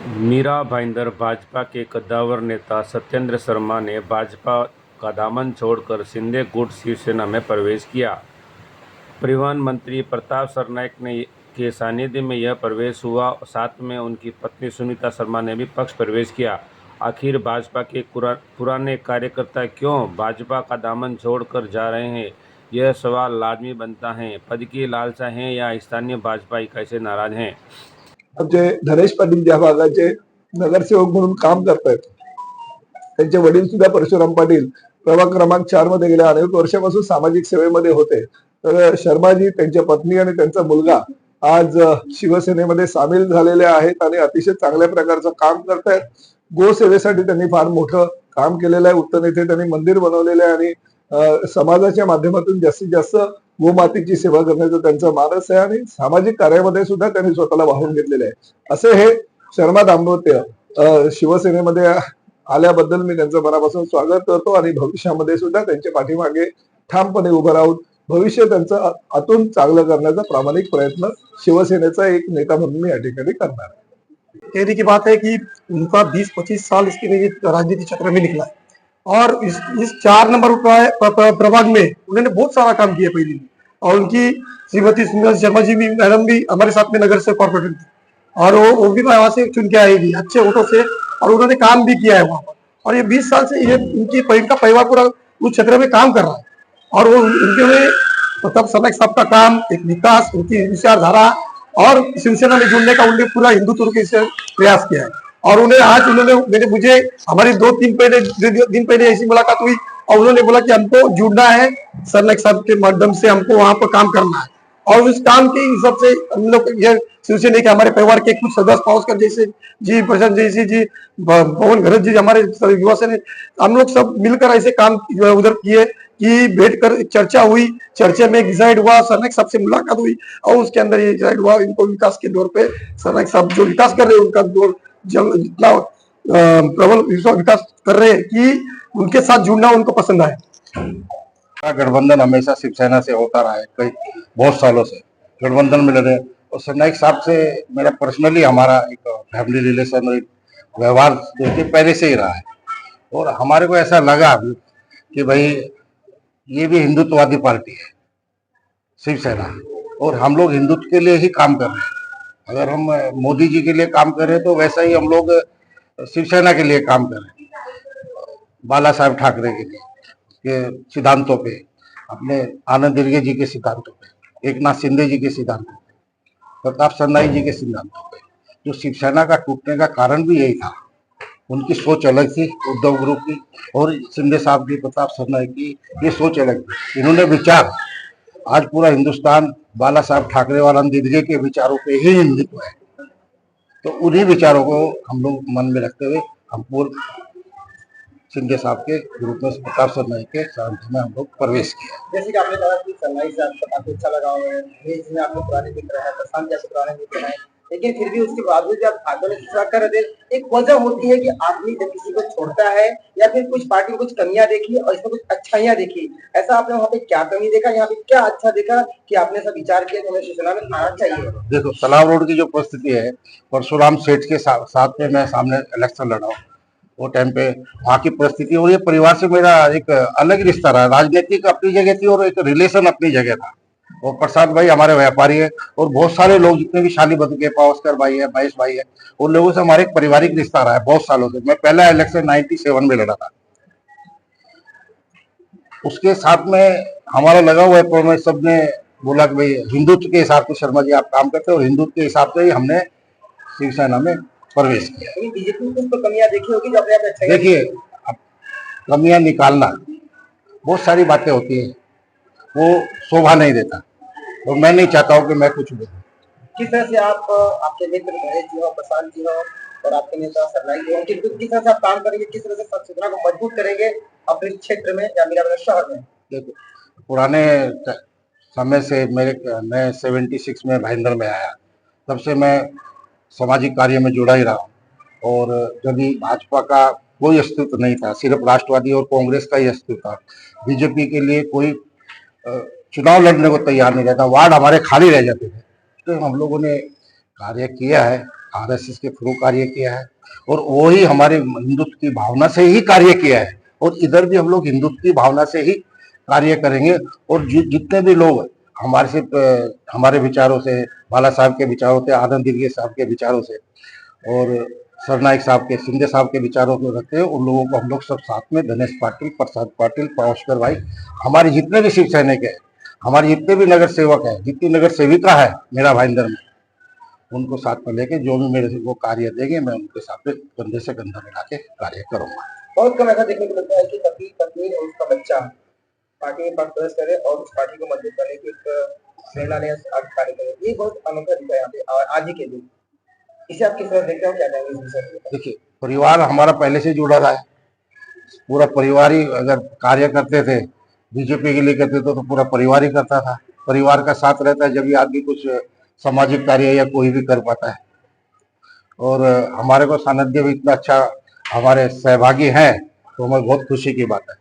मीरा भाईंदर भाजपा के कद्दावर नेता सत्येंद्र शर्मा ने भाजपा का दामन छोड़कर शिंदे गुट शिवसेना में प्रवेश किया। परिवहन मंत्री प्रताप सरनाईक ने के सानिध्य में यह प्रवेश हुआ। साथ में उनकी पत्नी सुनीता शर्मा ने भी पक्ष प्रवेश किया। आखिर भाजपा के पुराने कार्यकर्ता क्यों भाजपा का दामन छोड़कर जा रहे हैं, यह सवाल लाजमी बनता है। पद की लालसा है या स्थानीय भाजपा इकाई से नाराज हैं? आमचे धनेश पाटील ज्या भागाचे नगरसेवक म्हणून काम करतायत, त्यांचे वडील सुद्धा परशुराम पाटील प्रभाग क्रमांक 4 मध्ये गेल्या अनेक वर्षापासून सामाजिक सेवेमध्ये होते. तर शर्माजी, त्यांच्या पत्नी आणि त्यांचा मुलगा आज शिवसेनेमध्ये सामील झालेले आहेत आणि अतिशय चांगल्या प्रकारचं काम करतायत. गोसेवेसाठी त्यांनी फार मोठं काम केलेलं आहे. उत्तरेथे त्यांनी मंदिर बनवलेलं आहे आणि समाजाच्या माध्यमातून जास्तीत जास्त गोमातेची सेवा करण्याचा त्यांचा मानस आहे आणि सामाजिक कार्यामध्ये सुद्धा त्यांनी स्वतःला वाहून घेतलेले आहे. असे हे शर्मा दाम्पत्य शिवसेनेमध्ये आल्याबद्दल मी त्यांचं मनापासून स्वागत करतो आणि भविष्यामध्ये सुद्धा त्यांच्या पाठीमागे ठामपणे उभं राहून भविष्य त्यांचं आतून चांगलं करण्याचा प्रामाणिक प्रयत्न शिवसेनेचा एक नेता म्हणून मी या ठिकाणी करणार आहे. कहने की बात है कि उनका 20-25 साल इसके राजनीति चक्र में निकला है और इस 4 नंबर प्रभाग में उन्होंने बहुत सारा काम किया पहले और उनकी श्रीमती सुनीता शर्मा जी भी मैडम भी हमारे साथ में नगर से कॉर्पोरेटर थी और वो भी वहां से चुन के आएगी अच्छे वोटों से और उन्होंने काम भी किया है वहां पर और ये 20 साल से ये इनका परिवार पूरा उस क्षेत्र में काम कर रहा है और वो उनके लिए प्रताप सरनाईक साहब का काम एक विकास उनकी विचारधारा और शिवसेना में जुड़ने का उन्होंने पूरा हिंदुत्व के से प्रयास किया है और उन्होंने मुझे हमारी 2-3 दिन पहले ऐसी मुलाकात हुई और उन्होंने बोला कि हमको जुड़ना है सरनाईक साहब के माध्यम से, हमको वहां पर काम करना है और उस काम के हिसाब से हम लोग ये शिवसेना के हमारे परिवार के कुछ सदस्य पावसकर जैसे जी, प्रशांत जैसी जी, पवन घरत जी, हमारे युवा सेना, हम लोग सब मिलकर ऐसे काम उधर किए कि बैठकर चर्चा हुई, चर्चा में डिसाइड हुआ, सरनाईक साहब से मुलाकात हुई और उसके अंदर ये डिसाइड हुआ इनको विकास के दौर पे सरनाईक साहब जो विकास कर रहे हैं उनका दौर जितना प्रबल विकास कर रहे हैं कि उनके साथ जुड़ना उनको पसंद आया। गठबंधन हमेशा शिवसेना से होता रहा है, कई बहुत सालों से गठबंधन में लड़े और सरनाईक साहब से मेरा पर्सनली हमारा एक फैमिली रिलेशन और एक व्यवहार देखिए पहले से ही रहा है और हमारे को ऐसा लगा कि भाई ये भी हिंदुत्ववादी पार्टी है शिवसेना और हम लोग हिंदुत्व के लिए ही काम कर रहे हैं। अगर हम मोदी जी के लिए काम कर रहे हैं तो वैसा ही हम लोग शिवसेना के लिए काम कर रहे हैं, बाला साहब ठाकरे के सिद्धांतों पे, अपने आनंद दिर्गे जी के सिद्धांतों पे, एकनाथ शिंदे जी के सिद्धांतों पे, प्रताप सरनाईक जी के सिद्धांतों पे। जो शिवसेना का टूटने का कारण भी यही था, उनकी सोच अलग थी उद्धव ग्रुप की और शिंदे साहब की, प्रताप सरनाईक की ये सोच अलग थी। इन्होंने विचार, आज पूरा हिंदुस्तान बाला साहब ठाकरे और आनंद दिर्गे के विचारों पे ही हिंदुत्व है, तो उन्हीं विचारों को हम लोग मन में रखते हुए हम पूर्व शिंदे साहब के ग्रुप में प्रताप सरनाईक के साथ में हम लोग प्रवेश किया। जैसे कि आपने कहा कि सरनाईक साहब को काफी अच्छा लगा हुआ है, इसमें आपने पुराने मित्र हैं, प्रशांत जैसे पुराने मित्र हैं, लेकिन फिर भी उसके बावजूद जब आंदोलन की शुरुआत कर रहे थे, एक वजह होती है कि आदमी जब किसी को छोड़ता है या फिर कुछ पार्टी में कुछ कमियां देखी और इसमें कुछ अच्छाइयां देखी, ऐसा आपने वहाँ पे क्या कमी देखा, यहाँ पे क्या अच्छा देखा कि आपने सब विचार किया कि हमें शिवसेना में आना चाहिए? देखो, तालाब रोड की जो परिस्थिति है, परशुराम सेठ के साथ में मैं सामने इलेक्शन लड़ा हूँ, वो टाइम पे वहाँ की परिस्थिति और ये परिवार से मेरा एक अलग रिश्ता रहा। राजनीतिक अपनी जगह थी और एक रिलेशन अपनी जगह था। और प्रसाद भाई हमारे व्यापारी है और बहुत सारे लोग जितने भी शाली बद के, पावस्कर भाई है, महेश भाई है, उन लोगों से हमारे एक पारिवारिक रिश्ता रहा है बहुत सालों से। मैं पहला इलेक्शन 97 में लड़ा था, उसके साथ में हमारा लगा हुआ है। पर मैं सबने बोला कि भाई हिंदुत्व के हिसाब से शर्मा जी आप काम करते हो और हिंदुत्व के हिसाब से ही हमने शिवसेना में प्रवेश किया। बीजेपी में कुछ तो कमियां देखी होगी जो अपने आप देखिए, कमियां निकालना, बहुत सारी बातें होती है, वो शोभा नहीं देता और मैं नहीं चाहता हूँ कि मैं कुछ बोलूं। किस तरह से आप आपके मित्र महेश जी हो, प्रशांत जी हो और आपके नेता सरनाईक जी हो, किस तरह से आप काम करेंगे, किस तरह से शिवसेना को मजबूत करेंगे अपने क्षेत्र में या मीराबंदर शहर में? देखो, पुराने समय से मैं 76 में भाईंदर में आया, तब से मैं सामाजिक कार्य में जुड़ा ही रहा हूँ और जब भाजपा का कोई अस्तित्व नहीं था, सिर्फ राष्ट्रवादी और कांग्रेस का ही अस्तित्व था। बीजेपी के लिए कोई चुनाव लड़ने को तैयार नहीं रहता, वार्ड हमारे खाली रह जाते थे। तो हम लोगों ने कार्य किया है, आरएसएस के थ्रू कार्य किया है और वही हमारे हिंदुत्व की भावना से ही कार्य किया है और इधर भी हम लोग हिंदुत्व की भावना से ही कार्य करेंगे। और जितने भी लोग हमारे से हमारे विचारों से, बाला साहब के विचारों से, आनंद दीर्घे साहब के विचारों से और सरनाइक साहब के, शिंदे साहब के विचारों को रखते हैं, उन लोगों को हम लोग सब साथ में, गणेश पाटिल, प्रसाद पाटिल, पावस्कर भाई, हमारे जितने भी शिव सैनिक है, हमारे जितने भी नगर सेवक है, जितनी नगर सेविका है मेरा भाईंदर में, उनको साथ में लेके जो भी मेरे से वो कार्य देंगे मैं उनके साथ में कंधे से कंधा मिला के कार्य करूंगा। बहुत कम ऐसा देखने को मिलता है कि पति पत्नी और उसका बच्चा पार्टी में पक्ष प्रवेश करे और उस पार्टी को मजबूत करने की एक प्रेरणा ले आगे कार्य करे। ये बहुत अनोखा दिखा है यहाँ पे और आज ही के दिन। इसे आप किस तरह देखते हो, क्या कहेंगे इस विषय में? देखिए, परिवार हमारा पहले से जुड़ा रहा है, पूरा परिवार ही अगर कार्य करते थे, बीजेपी के लिए करते थे तो पूरा परिवार ही करता था। परिवार का साथ रहता है जब भी आदमी कुछ सामाजिक कार्य या कोई भी कर पाता है। और हमारे को सानिध्य भी इतना अच्छा, हमारे सहभागी हैं तो हमें बहुत खुशी की बात है।